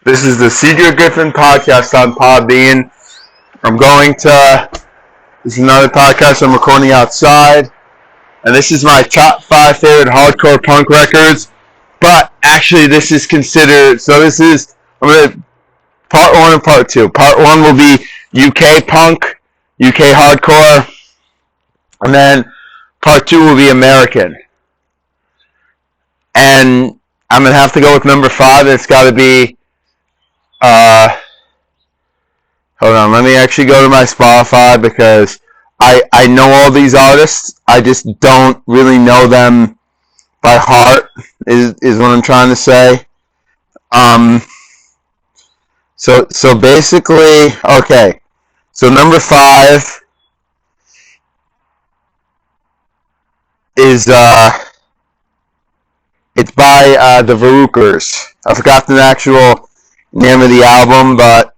This is the Cedar Griffin podcast on Podbean. This is another podcast I'm recording outside. And this is my top 5 favorite hardcore punk records. But actually this is considered, part 1 and part 2. Part 1 will be UK punk, UK hardcore. And then part 2 will be American. And I'm going to have to go with number 5. It's got to be, hold on, let me actually go to my Spotify because I know all these artists. I just don't really know them by heart, is what I'm trying to say. So basically, okay. So number 5 is, it's by the Verruchers. I forgot the actual name of the album, but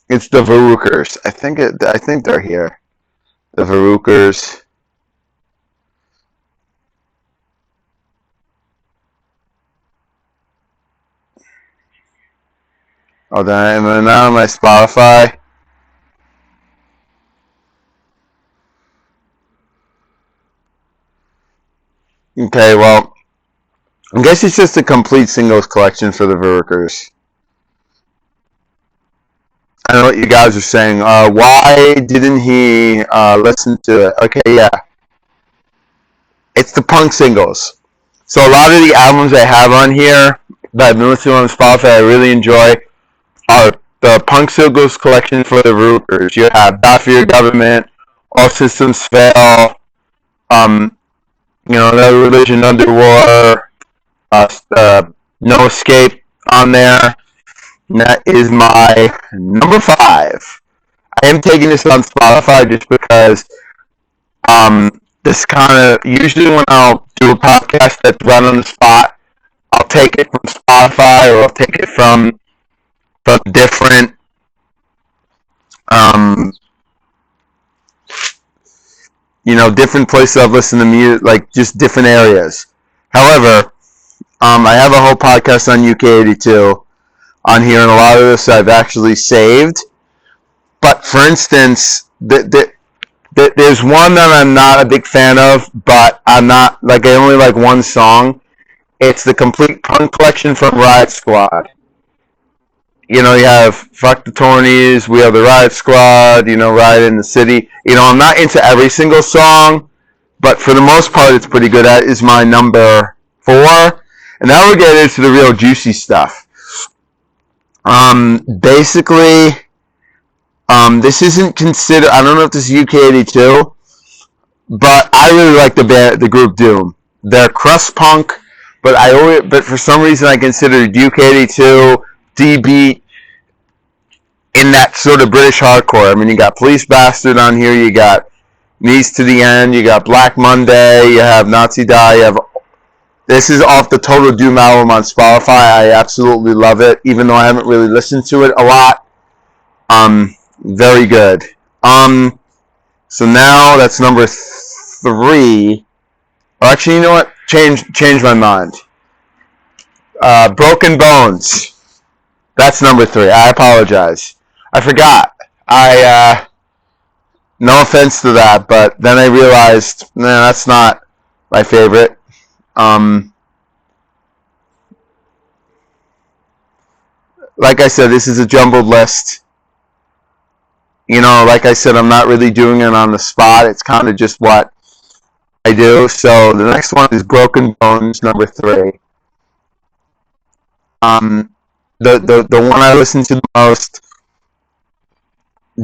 it's the Verruchers. I think they're here. The Verruchers. Oh, then I'm now on my Spotify. Okay, well, I guess it's just a complete singles collection for the Verruchers. I know what you guys are saying. Why didn't he listen to it? Okay, yeah. It's the punk singles. So a lot of the albums I have on here that I've been listening on Spotify I really enjoy are the punk singles collection for the Verruchers. You have Die For Your Government, All Systems Fail, No Religion Under War, No Escape on there. And that is my number 5. I am taking this on Spotify just because this kind of, usually when I'll do a podcast that's right on the spot, I'll take it from Spotify or I'll take it from different different places I've listened to music, like just different areas. However, I have a whole podcast on UK82 on here, and a lot of this I've actually saved. But for instance, there's one that I'm not a big fan of, but I only like one song. It's the Complete Punk Collection from Riot Squad. You have Fuck the Tornies, We Are the Riot Squad, Riot in the City. I'm not into every single song, but for the most part it's pretty good. That is my number 4. And now we'll get into the real juicy stuff. Basically, this isn't considered, I don't know if this is UK82, but I really like the group Doom. They're crust punk, but for some reason I consider UK82 D-Beat in that sort of British hardcore. I mean, you got Police Bastard on here, you got Knees to the End, you got Black Monday, you have Nazi Die, this is off the Total Doom album on Spotify. I absolutely love it, even though I haven't really listened to it a lot. Very good. So now that's number 3. Well, actually, you know what? Change my mind. Broken Bones. That's number 3. I apologize. I forgot. No offense to that, but then I realized, that's not my favorite. Like I said, this is a jumbled list. Like I said, I'm not really doing it on the spot. It's kind of just what I do. So the next one is Broken Bones, number 3. The one I listen to the most,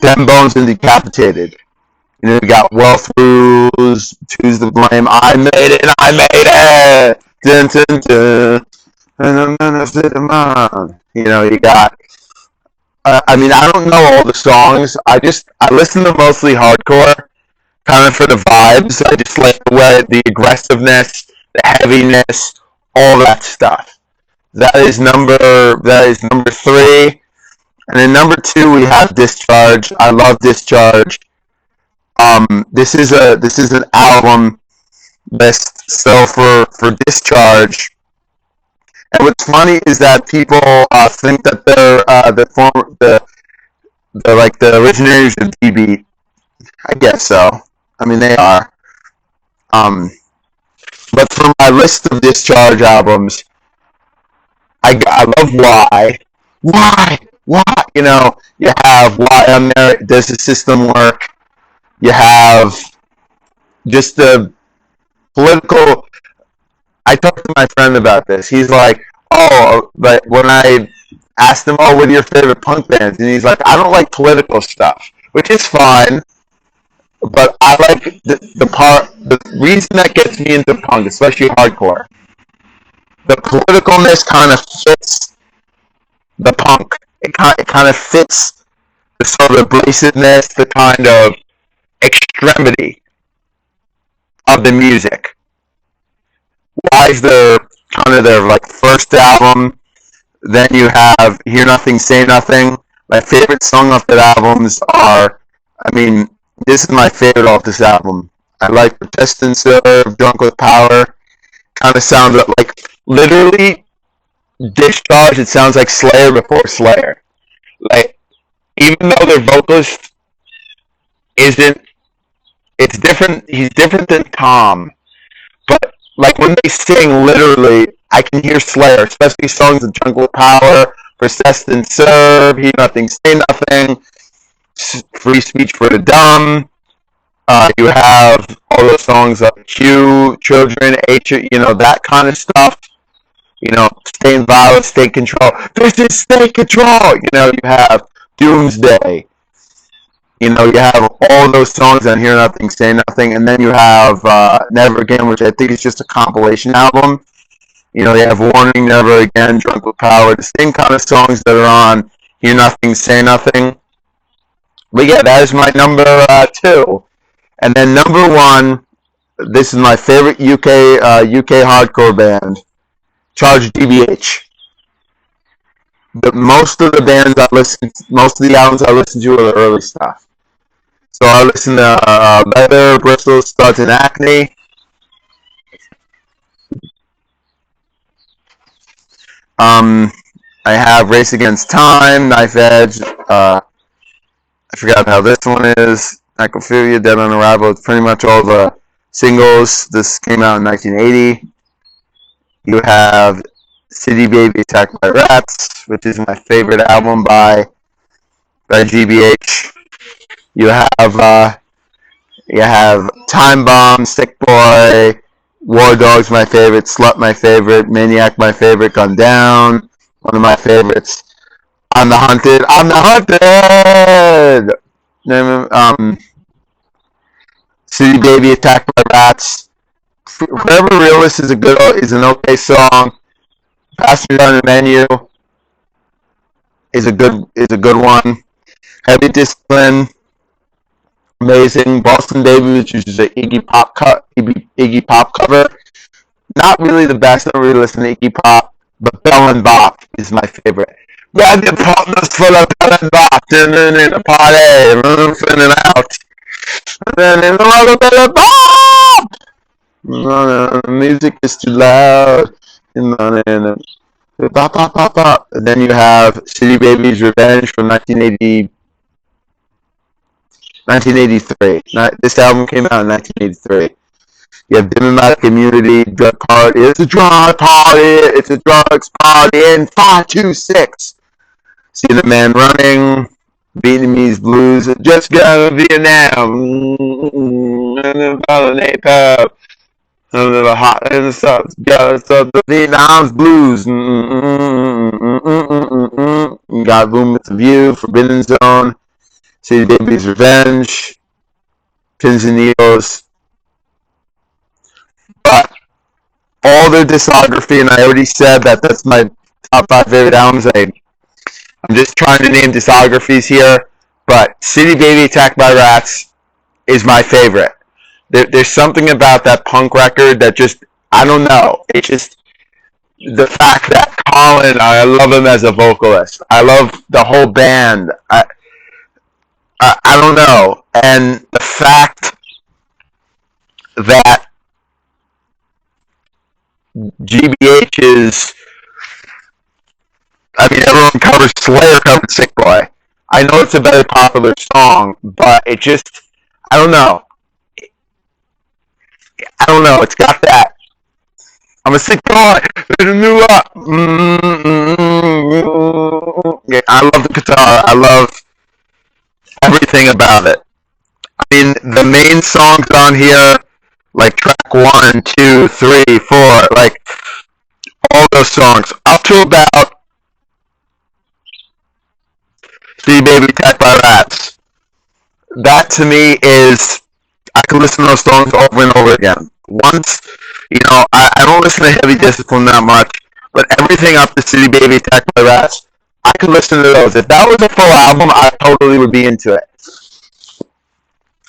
Dem Bones and Decapitated. You got Wealth Rules, Choose the Blame, I made it, dun, dun, dun, and I'm gonna sit them on. You got, I don't know all the songs, I listen to mostly hardcore, kind of for the vibes. I just like the aggressiveness, the heaviness, all that stuff. That is number 3. And then number 2 we have Discharge. I love Discharge. This is an album list. So for Discharge, And what's funny is that people think that they're the like the originators of D beat. I guess so. I mean, they are. Um, but for my list of Discharge albums, I love Why. Why? You know, you have Why on there. Does the system work? You have just the political. I talked to my friend about this. He's like, oh, but when I asked him, oh, what are your favorite punk bands? And he's like, I don't like political stuff, which is fine. But I like the reason that gets me into punk, especially hardcore. The politicalness kind of fits the punk. It kind of fits the sort of abrasiveness, the kind of extremity of the music. Why is their kind of their like first album? Then you have Hear Nothing, Say Nothing. My favorite song off that albums are, I mean, this is my favorite off this album. I like Protest and Serve, Drunk with Power. Kind of sounds like literally Discharge. It sounds like Slayer before Slayer. Like even though their vocalist isn't, it's different. He's different than Tom. But like when they sing, literally, I can hear Slayer, especially songs of Drunk with Power, Protest and Serve, Hear Nothing, Say Nothing, Free Speech for the Dumb. You have all those songs of Q, Children, H, you know, that kind of stuff. You know, Stay in Violence, State Control. This is State Control! You know, you have Doomsday. You know, you have all those songs on Hear Nothing, Say Nothing, and then you have Never Again, which I think is just a compilation album. You know, you have Warning, Never Again, Drunk with Power, the same kind of songs that are on Hear Nothing, Say Nothing. But yeah, that is my number 2. And then number 1, this is my favorite UK hardcore band, Charge GBH. Most of the albums I listen to are the early stuff. So I listen to Leather, Bristol, Studs, and Acne. I have Race Against Time, Knife Edge. I forgot how this one is. Necrophilia, Dead on Arrival. It's pretty much all the singles. This came out in 1980. You have City Baby, Attacked by Rats, which is my favorite album by GBH. You have Time Bomb, Sick Boy, War Dogs, my favorite, Slut, my favorite, Maniac, my favorite, Gun Down, one of my favorites. I'm the Hunted. City Baby, Attacked by Rats. Forever Realist is an okay song. Passenger on the Menu is a good one. Heavy Discipline, amazing. Boston Baby, which is an Iggy Pop cover. Not really the best. I don't really listen to Iggy Pop, but Bell and Bop is my favorite. Grab your partners full of Bell and Bop, and then in the party, room in and out. And then in the world of Bell and Bop! The music is too loud. And then you have City Baby's Revenge from 1983. This album came out in 1983. You have Democratic Community, Drug Party. It's a drug party. It's a drugs party in 526. See the Man Running, Vietnamese Blues. Just go to Vietnam. And then follow Napalm. And then the hot and the stuff. Go to the Vietnam's Blues. You got Room with the View, Forbidden Zone, City Baby's Revenge, Pins and Needles. But all their discography, and I already said that that's my top 5 favorite albums. I'm just trying to name discographies here, but City Baby, Attacked by Rats is my favorite. There's something about that punk record that just, I don't know. It's just the fact that Colin, I love him as a vocalist. I love the whole band. I don't know. And the fact that GBH is I mean, everyone covers Slayer covered Sick Boy. I know it's a very popular song, but it just, I don't know. I don't know. It's got that. I'm a sick boy. Yeah, I love the guitar. I love everything about it. I mean, the main songs on here, like track 1, 2, 3, 4, like all those songs, up to about See Baby Attacked by Rats. That to me is, I can listen to those songs over and over again. Once, I don't listen to Heavy Discipline that much, but everything up to City Baby Attacked by Rats, I could listen to those. If that was a full album, I totally would be into it.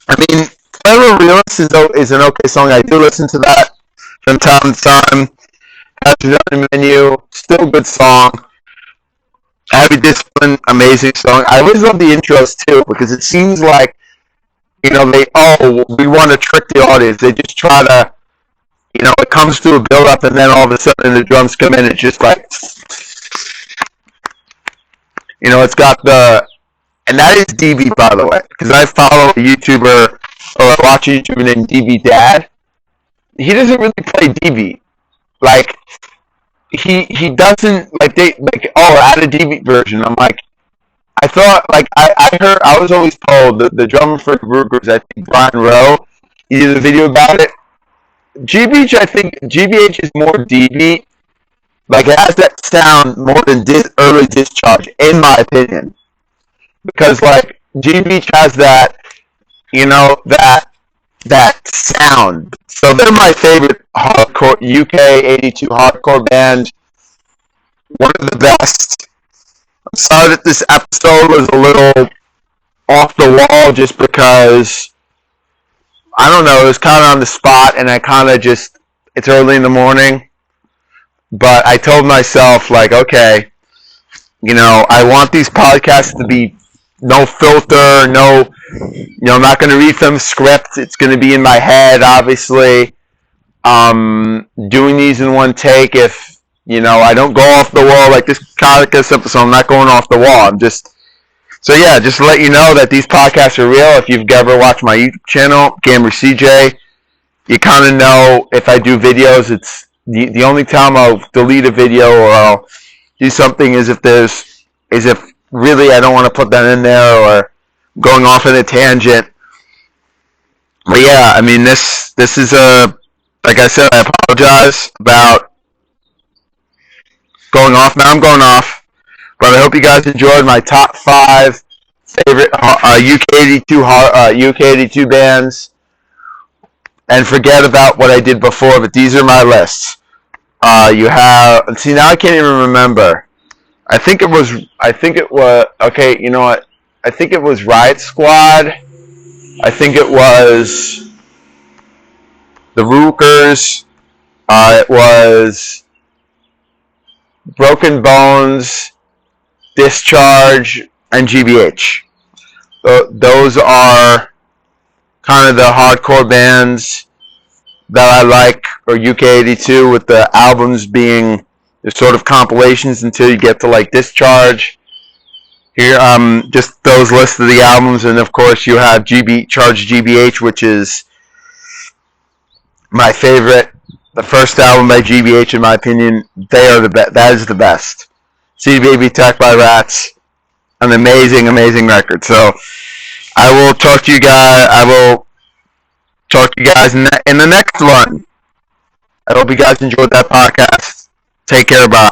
I mean, Forever Realist is an okay song. I do listen to that from time to time. Has another menu, still good song. Heavy Discipline, amazing song. I always love the intros too, because it seems like, we want to trick the audience. They just try to, it comes to a build up and then all of a sudden the drums come in and it's just like, it's got and that is DB, by the way, because I follow a YouTuber, or I watch a YouTuber named DB Dad. He doesn't really play DB. Like, he doesn't, add a DB version. I'm like, I thought, I was always told that the drummer for Brugers, I think Brian Rowe, he did a video about it. GBH is more DB. Like, it has that sound more than early Discharge, in my opinion. Because, GBH has that, that sound. So they're my favorite hardcore, UK 82 hardcore band. One of the best. I'm sorry that this episode was a little off the wall just because, I don't know, it was kind of on the spot and I kind of just, it's early in the morning. But I told myself, okay, I want these podcasts to be no filter, no, I'm not going to read from script. It's going to be in my head, obviously. Doing these in one take. If, I don't go off the wall like this podcast episode, I'm not going off the wall. just to let you know that these podcasts are real. If you've ever watched my YouTube channel, Gamer CJ, you kind of know if I do videos, it's the only time I'll delete a video or I'll do something is if really I don't want to put that in there or going off in a tangent. But yeah, I mean, this is like I said, I apologize about going off. Now I'm going off, but I hope you guys enjoyed my top 5 favorite UK 82 bands. And forget about what I did before, but these are my lists. You have, see, now I can't even remember. I think it was, okay, you know what? I think it was Riot Squad. I think it was the Rookers. It was Broken Bones, Discharge, and GBH. Those are kind of the hardcore bands that I like, or UK 82, with the albums being the sort of compilations until you get to Discharge. Here, just those lists of the albums, and of course you have Charge GBH, which is my favorite. The first album by GBH, in my opinion, they are the best. That is the best. See Baby Attacked by Rats, an amazing, amazing record. So I will talk to you guys. In the next one. I hope you guys enjoyed that podcast. Take care. Bye.